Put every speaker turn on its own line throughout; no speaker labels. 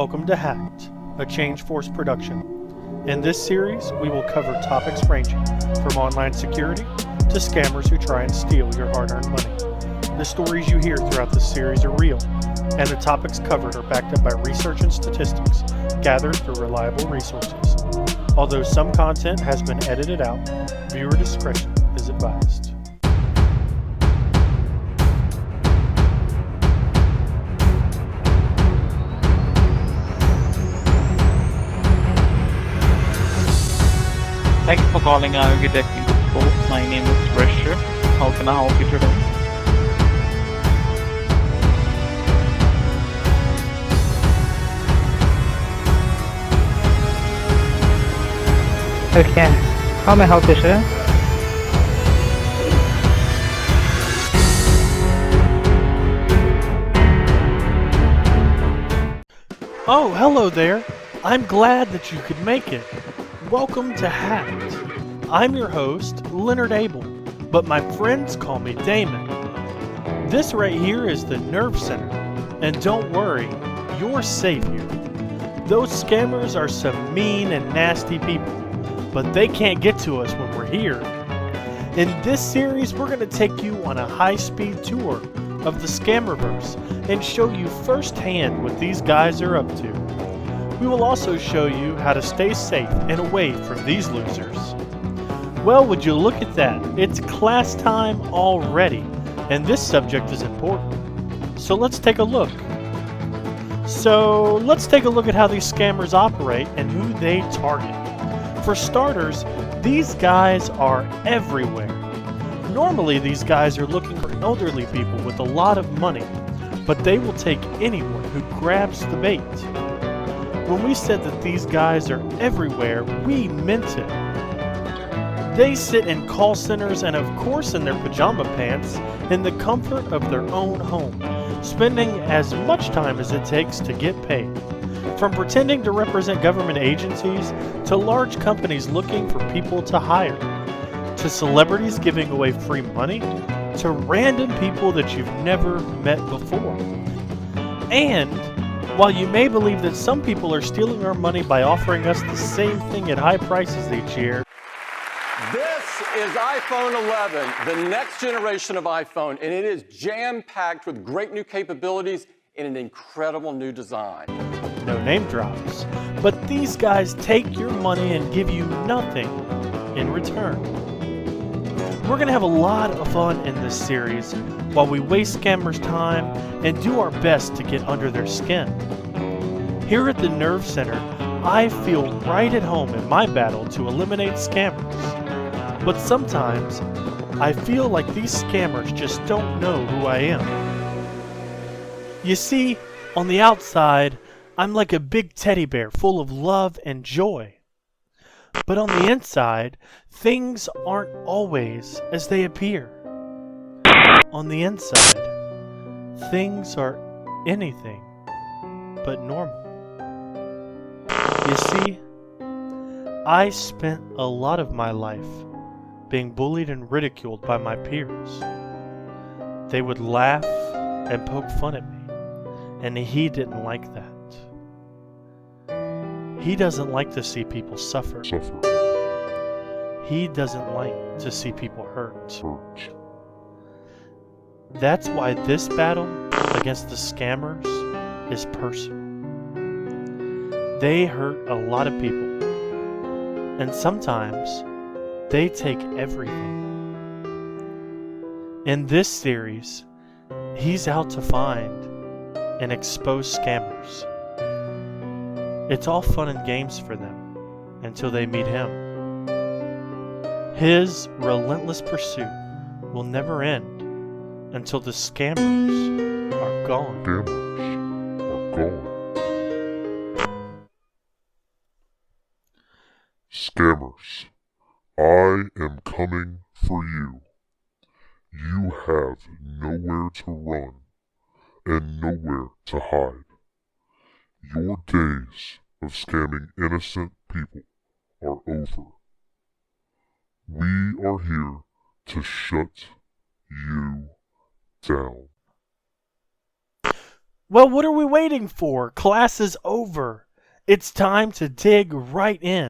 Welcome to Hacked, a Change Force production. In this series, we will cover topics ranging from online security to scammers who try and steal your hard-earned money. The stories you hear throughout this series are real, and the topics covered are backed up by research and statistics gathered through reliable resources. Although some content has been edited out, viewer discretion is advised.
Thanks for calling Architecting Support. My name is Fresher. How can I help you today?
Okay. How may I help you, sir?
Oh, hello there. I'm glad that you could make it. Welcome to Hacked. I'm your host, Leonard Abell, but my friends call me Damon. This right here is the Nerve Center, and don't worry, you're safe here. Those scammers are some mean and nasty people, but they can't get to us when we're here. In this series, we're going to take you on a high-speed tour of the Scammerverse and show you firsthand what these guys are up to. We will also show you how to stay safe and away from these losers. Well, would you look at that? It's class time already, and this subject is important. So let's take a look. At how these scammers operate and who they target. For starters, these guys are everywhere. Normally, these guys are looking for elderly people with a lot of money, but they will take anyone who grabs the bait. When we said that these guys are everywhere, we meant it. They sit in call centers and of course in their pajama pants in the comfort of their own home, spending as much time as it takes to get paid. From pretending to represent government agencies, to large companies looking for people to hire, to celebrities giving away free money, to random people that you've never met before. And while you may believe that some people are stealing our money by offering us the same thing at high prices each year,
this is iPhone 11, the next generation of iPhone, and it is jam-packed with great new capabilities and an incredible new design.
no name drops, but these guys take your money and give you nothing in return. We're going to have a lot of fun in this series while we waste scammers' time and do our best to get under their skin. Here at the Nerve Center, I feel right at home in my battle to eliminate scammers. But sometimes, I feel like these scammers just don't know who I am. You see, on the outside, I'm like a big teddy bear full of love and joy. But on the inside, things aren't always as they appear. On the inside, things are anything but normal. You see, I spent a lot of my life being bullied and ridiculed by my peers. They would laugh and poke fun at me, and he didn't like that. He doesn't like to see people suffer. He doesn't like to see people hurt. That's why this battle against the scammers is personal. They hurt a lot of people, and sometimes they take everything. In this series, he's out to find and expose scammers. It's all fun and games for them until they meet him. His relentless pursuit will never end until the scammers are gone.
Scammers, I am coming for you. You have nowhere to run and nowhere to hide. Your days of scamming innocent people are over. We are here to shut you down.
Well, what are we waiting for? Class is over. It's time to dig right in.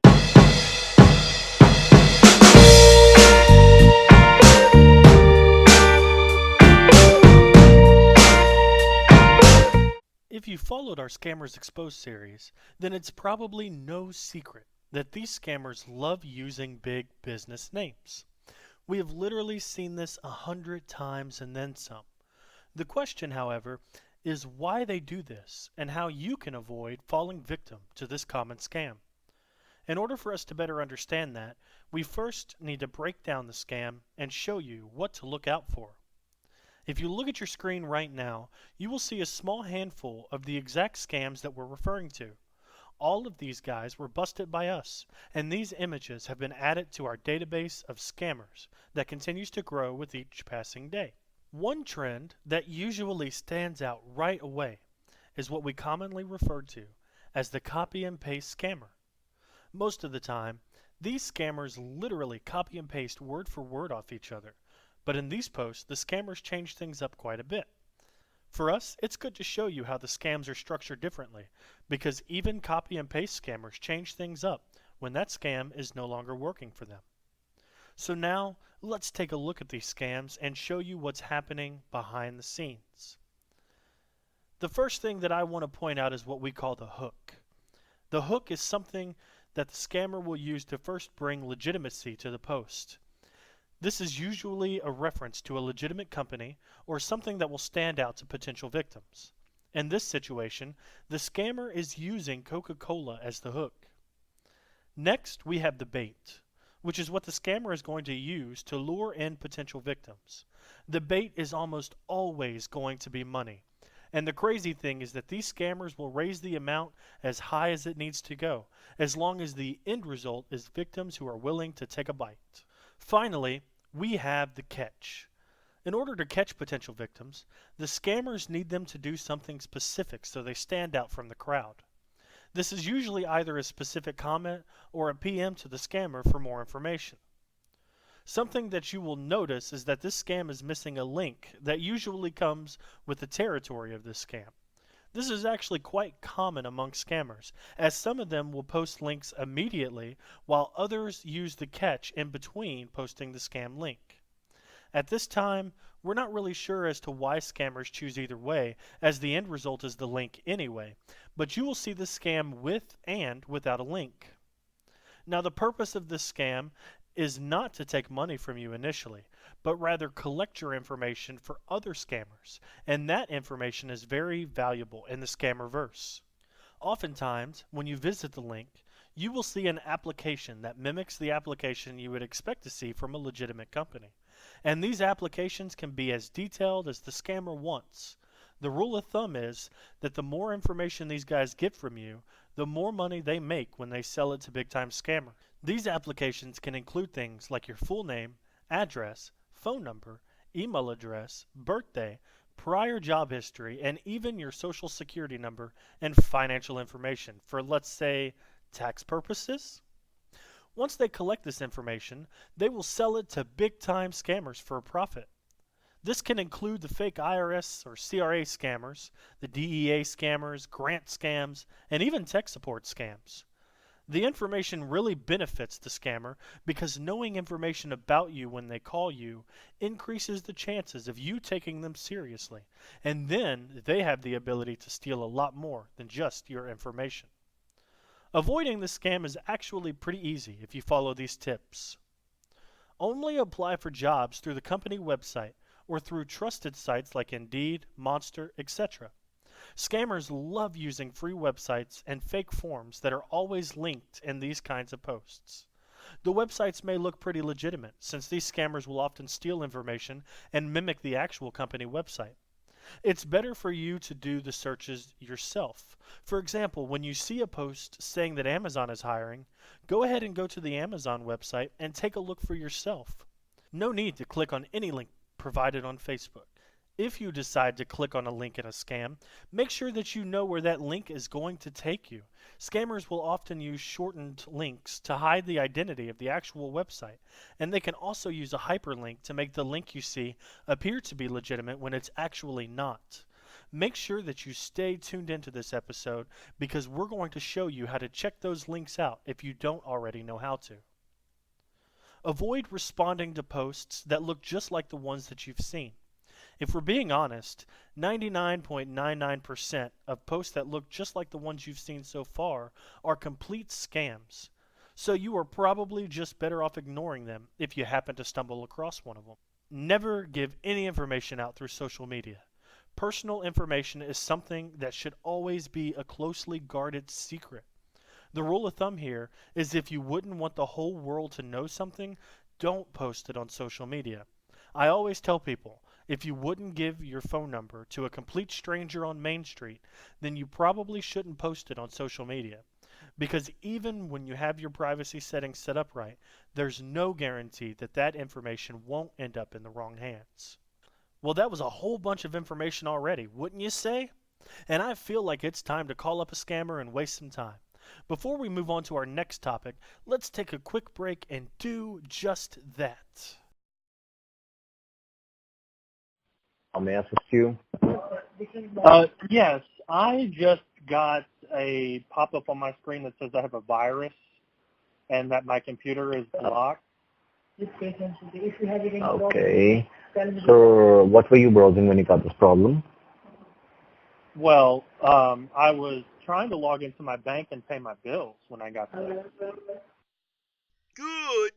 If you followed our Scammers Exposed series, then it's probably no secret that these scammers love using big business names. We have literally seen this 100 times and then some. The question, however, is why they do this and how you can avoid falling victim to this common scam. In order for us to better understand that, we first need to break down the scam and show you what to look out for. If you look at your screen right now, you will see a small handful of the exact scams that we're referring to. All of these guys were busted by us, and these images have been added to our database of scammers that continues to grow with each passing day. One trend that usually stands out right away is what we commonly refer to as the copy and paste scammer. Most of the time, these scammers literally copy and paste word for word off each other, but in these posts, the scammers change things up quite a bit. For us, it's good to show you how the scams are structured differently, because even copy and paste scammers change things up when that scam is no longer working for them. So now, let's take a look at these scams and show you what's happening behind the scenes. The first thing that I want to point out is what we call the hook. The hook is something that the scammer will use to first bring legitimacy to the post. This is usually a reference to a legitimate company or something that will stand out to potential victims. In this situation, the scammer is using Coca-Cola as the hook. Next, we have the bait, which is what the scammer is going to use to lure in potential victims. The bait is almost always going to be money. And the crazy thing is that these scammers will raise the amount as high as it needs to go, as long as the end result is victims who are willing to take a bite. Finally, we have the catch. In order to catch potential victims, the scammers need them to do something specific so they stand out from the crowd. This is usually either a specific comment or a PM to the scammer for more information. Something that you will notice is that this scam is missing a link that usually comes with the territory of this scam. This is actually quite common among scammers, as some of them will post links immediately while others use the catch in between posting the scam link. At this time, we're not really sure as to why scammers choose either way, as the end result is the link anyway, but you will see the scam with and without a link. Now, the purpose of this scam is not to take money from you initially, but rather collect your information for other scammers, and that information is very valuable in the scammerverse. Oftentimes, when you visit the link, you will see an application that mimics the application you would expect to see from a legitimate company. And these applications can be as detailed as the scammer wants. The rule of thumb is that the more information these guys get from you, the more money they make when they sell it to big-time scammers. These applications can include things like your full name, address, phone number, email address, birthday, prior job history, and even your social security number and financial information for, let's say, tax purposes. Once they collect this information, they will sell it to big-time scammers for a profit. This can include the fake IRS or CRA scammers, the DEA scammers, grant scams, and even tech support scams. The information really benefits the scammer because knowing information about you when they call you increases the chances of you taking them seriously, and then they have the ability to steal a lot more than just your information. Avoiding this scam is actually pretty easy if you follow these tips. Only apply for jobs through the company website or through trusted sites like Indeed, Monster, etc. Scammers love using free websites and fake forms that are always linked in these kinds of posts. The websites may look pretty legitimate, since these scammers will often steal information and mimic the actual company website. It's better for you to do the searches yourself. For example, when you see a post saying that Amazon is hiring, go ahead and go to the Amazon website and take a look for yourself. No need to click on any link provided on Facebook. If you decide to click on a link in a scam, make sure that you know where that link is going to take you. Scammers will often use shortened links to hide the identity of the actual website, and they can also use a hyperlink to make the link you see appear to be legitimate when it's actually not. Make sure that you stay tuned into this episode because we're going to show you how to check those links out if you don't already know how to. Avoid responding to posts that look just like the ones that you've seen. If we're being honest, 99.99% of posts that look just like the ones you've seen so far are complete scams. So you are probably just better off ignoring them if you happen to stumble across one of them. Never give any information out through social media. Personal information is something that should always be a closely guarded secret. The rule of thumb here is if you wouldn't want the whole world to know something, don't post it on social media. I always tell people, if you wouldn't give your phone number to a complete stranger on Main Street, then you probably shouldn't post it on social media. Because even when you have your privacy settings set up right, there's no guarantee that that information won't end up in the wrong hands. Well, that was a whole bunch of information already, wouldn't you say? And I feel like it's time to call up a scammer and waste some time. Before we move on to our next topic, let's take a quick break and do just that.
May I assist you?
Yes, I just got a pop-up on my screen that says I have a virus and that my computer is blocked.
Okay. So what were you browsing when you got this problem?
Well, I was trying to log into my bank and pay my bills when I got there.
Congratulations!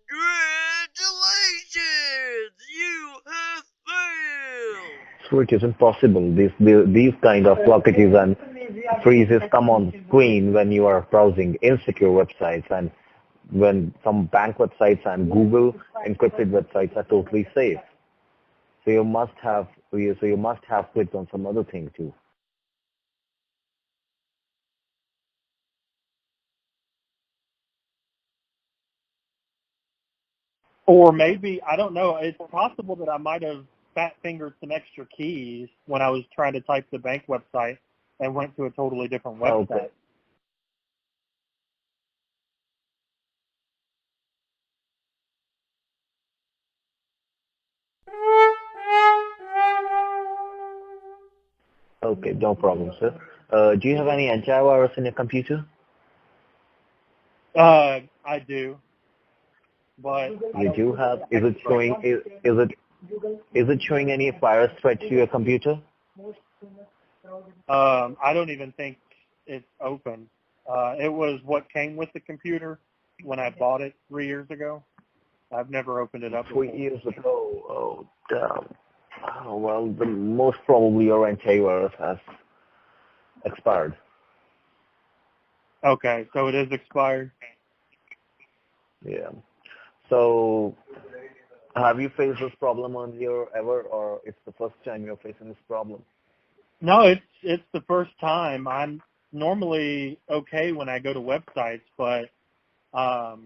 You have failed!
So it isn't possible. These kind of blockages and freezes come on the screen when you are browsing insecure websites, and when some bank websites and Google encrypted websites are totally safe. So you must have clicked on some other thing too.
Or maybe, I don't know, it's possible that I might have fat-fingered some extra keys when I was trying to type the bank website and went to a totally different website.
Okay. Okay, no problem, sir. Do you have any antivirus in your computer?
I do, but
You do have. Is it showing any virus threat to your computer?
I don't even think it's open. It was what came with the computer when I bought it 3 years ago. I've never opened it up before.
3 years ago. Oh, damn. Oh, well, most probably your antivirus has expired.
Okay, so it is expired.
Yeah. So, have you faced this problem earlier ever, or it's the first time you're facing this problem?
No, it's the first time. I'm normally okay when I go to websites, but I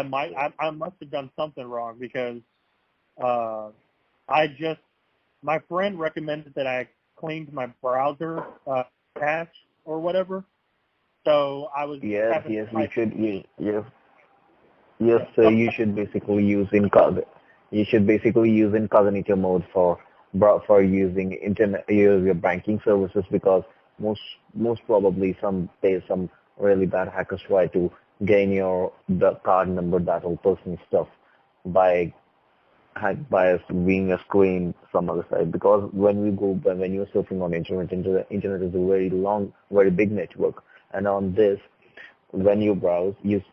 must have done something wrong because my friend recommended that I cleaned my browser cache or whatever. So I was
Yes,
having
you
like,
should. Yes, sir. You should basically use incognito mode for using your banking services, because most probably some really bad hackers try to gain the card number, that whole personal stuff, by being a screen some other side. Because when you're surfing on internet is a very long, very big network, and on this, when you browse, you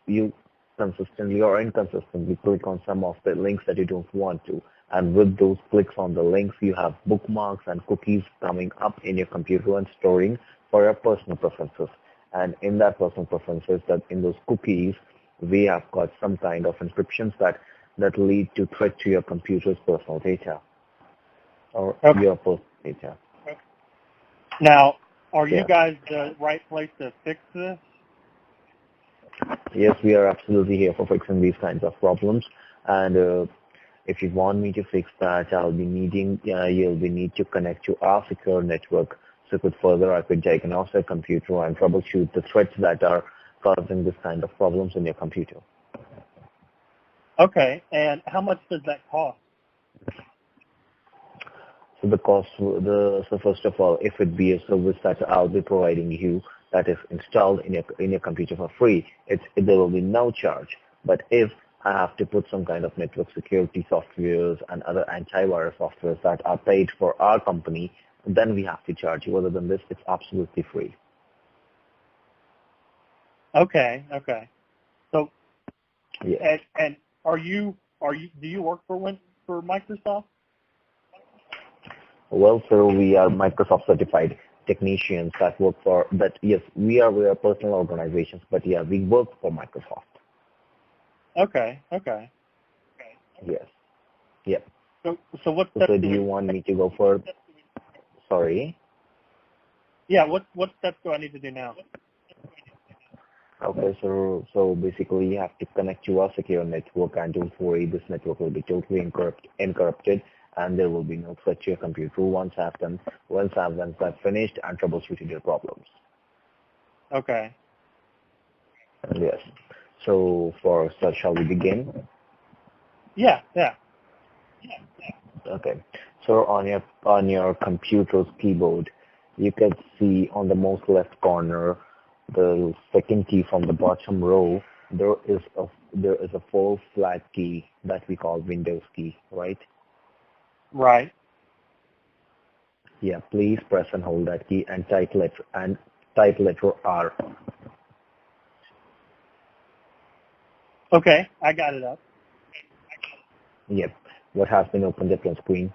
consistently or inconsistently click on some of the links that you don't want to, and with those clicks on the links, you have bookmarks and cookies coming up in your computer and storing for your personal preferences. And in that personal preferences, that in those cookies, we have got some kind of encryptions that lead to threat to your computer's personal data or your personal data.
now, are you
Yeah.
guys the right place to fix this?
Yes, we are absolutely here for fixing these kinds of problems. And if you want me to fix that, you'll be need to connect to our secure network. So I could diagnose your computer and troubleshoot the threats that are causing this kind of problems in your computer.
Okay, and how much does that cost?
So the cost, so first of all, if it be a service that I'll be providing you that is installed in your computer for free, there will be no charge. But if I have to put some kind of network security softwares and other antivirus softwares that are paid for our company, then we have to charge you. Other than this, it's absolutely free.
Okay. So,
Yeah.
and do you work for Microsoft?
Well, sir, we are Microsoft certified technicians that work for that. Yes, we are personal organizations, but yeah, we work for Microsoft.
Okay.
Yes. Yep.
So what
So
steps
do you want me to go for? Sorry.
Yeah, what steps do I need to do now?
Okay, so basically you have to connect to our secure network, and don't worry, this network will be totally encrypted, and there will be no threat to your computer once I've finished and troubleshooted your problems.
Okay.
Yes. So shall we begin?
Yeah.
Okay. So on your computer's keyboard, you can see on the most left corner, the second key from the bottom row. There is a full flat key that we call Windows key, right?
Right.
Yeah. Please press and hold that key and type letter R.
Okay, I got it up.
Yep. What has been opened up on screen?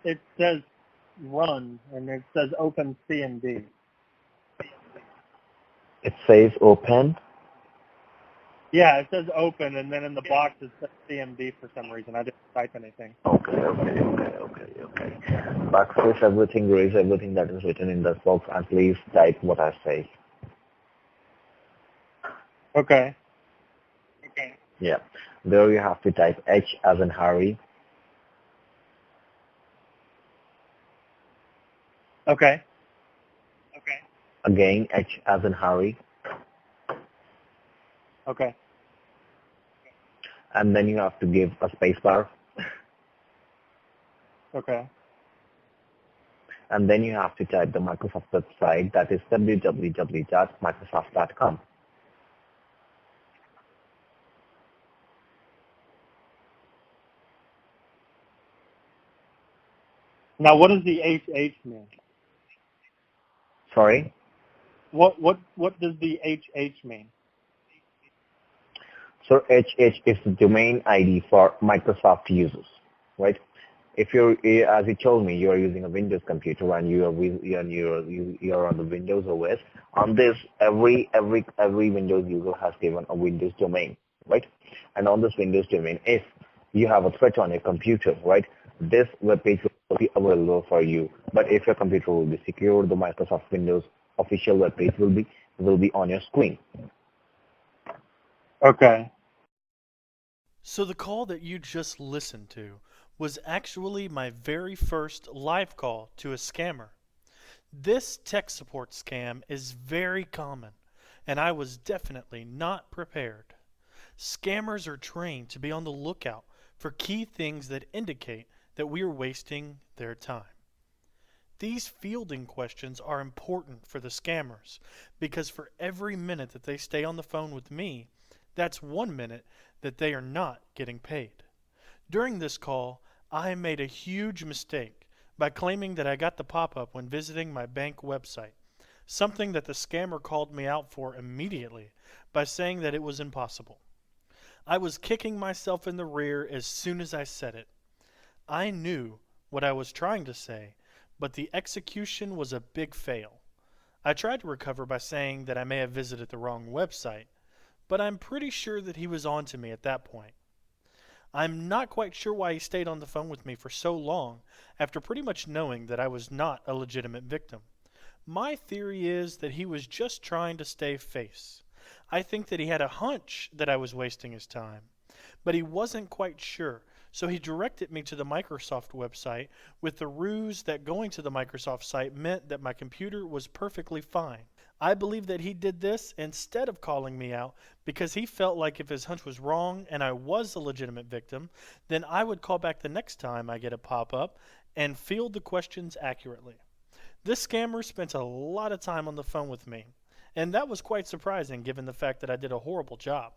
It says run and it says open CMD.
It says open.
Yeah, it says open, and then in the box it says CMD for some reason. I didn't type anything.
Okay. Backspace everything, erase everything that is written in that box, and please type what I say.
Okay.
Yeah. There you have to type H as in Harry.
Okay.
Again, H as in Harry.
Okay.
And then you have to give a space bar.
Okay.
And then you have to type the Microsoft website, that is www.microsoft.com.
Now, what does the HH mean?
Sorry?
What does the HH mean?
So HH is the domain ID for Microsoft users, right? If you're, as you told me, you are using a Windows computer and you're on the Windows OS. On this, every Windows user has given a Windows domain, right? And on this Windows domain, if you have a threat on your computer, right, this web page will be available for you. But if your computer will be secure, the Microsoft Windows official web page will be on your screen.
Okay.
So the call that you just listened to was actually my very first live call to a scammer. This tech support scam is very common, and I was definitely not prepared. Scammers are trained to be on the lookout for key things that indicate that we are wasting their time. These fielding questions are important for the scammers because for every minute that they stay on the phone with me, that's 1 minute that they are not getting paid. During this call, I made a huge mistake by claiming that I got the pop-up when visiting my bank website, something that the scammer called me out for immediately by saying that it was impossible. I was kicking myself in the rear as soon as I said it. I knew what I was trying to say, but the execution was a big fail. I tried to recover by saying that I may have visited the wrong website, but I'm pretty sure that he was on to me at that point. I'm not quite sure why he stayed on the phone with me for so long after pretty much knowing that I was not a legitimate victim. My theory is that he was just trying to save face. I think that he had a hunch that I was wasting his time, but he wasn't quite sure, so he directed me to the Microsoft website with the ruse that going to the Microsoft site meant that my computer was perfectly fine. I believe that he did this instead of calling me out because he felt like if his hunch was wrong and I was a legitimate victim, then I would call back the next time I get a pop-up and field the questions accurately. This scammer spent a lot of time on the phone with me, and that was quite surprising given the fact that I did a horrible job.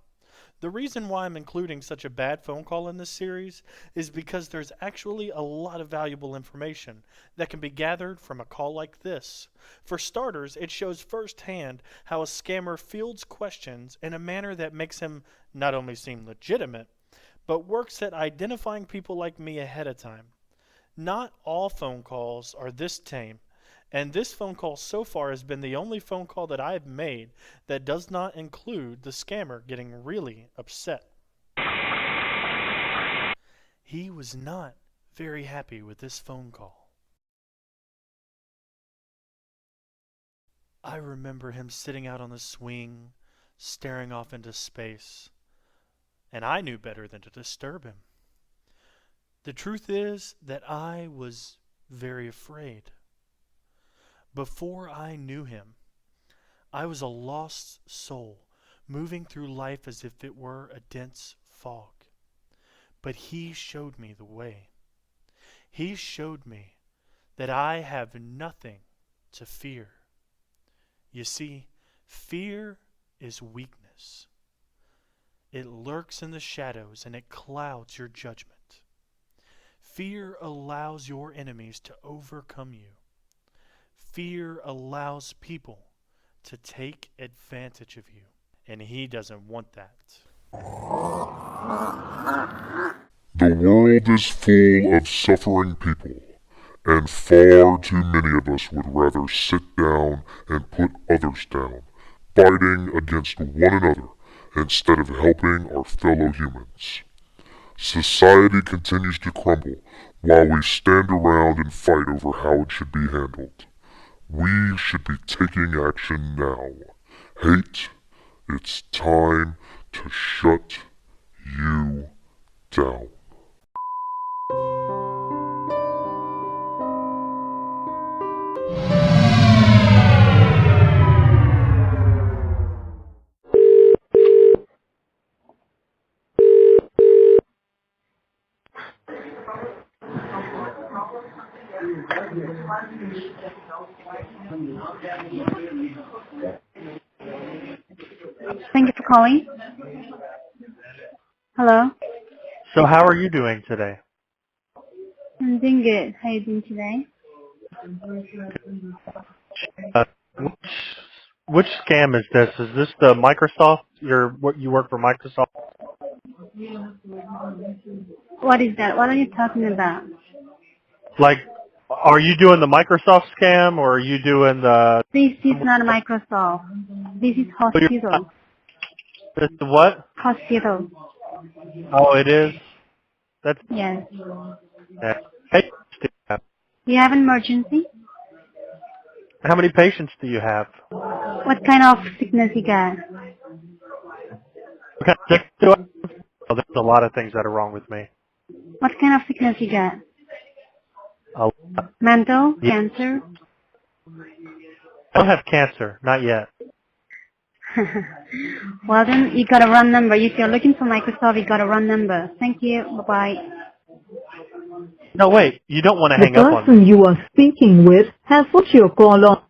The reason why I'm including such a bad phone call in this series is because there's actually a lot of valuable information that can be gathered from a call like this. For starters, it shows firsthand how a scammer fields questions in a manner that makes him not only seem legitimate, but works at identifying people like me ahead of time. Not all phone calls are this tame, and this phone call so far has been the only phone call that I've made that does not include the scammer getting really upset. He was not very happy with this phone call. I remember him sitting out on the swing, staring off into space, and I knew better than to disturb him. The truth is that I was very afraid. Before I knew him, I was a lost soul, moving through life as if it were a dense fog. But he showed me the way. He showed me that I have nothing to fear. You see, fear is weakness. It lurks in the shadows and it clouds your judgment. Fear allows your enemies to overcome you. Fear allows people to take advantage of you, and he doesn't want that.
The world is full of suffering people, and far too many of us would rather sit down and put others down, fighting against one another instead of helping our fellow humans. Society continues to crumble while we stand around and fight over how it should be handled. We should be taking action now. Hate, it's time to shut you down.
Thank you for calling. Hello.
So how are you doing today?
I'm doing good. How are you doing today?
Which scam is this? Is this the Microsoft? You work for Microsoft?
What is that? What are you talking about?
Like, are you doing the Microsoft scam or are you doing the...
This is not Microsoft. This is hospital.
This the what?
Hospital.
Oh, it is? That's...
Yes.
Hey,
You have an emergency?
how many patients do you have?
What kind of sickness you got?
Oh, there's a lot of things that are wrong with me.
What kind of sickness you got?
Oh,
Mental?
yeah.
Cancer?
I don't have cancer, not yet.
Well then, you got a wrong number. If you're looking for Microsoft, you got a wrong number. Thank you. Bye-bye.
No, wait. You don't want to hang up on me.
The person you are speaking with has put your call on.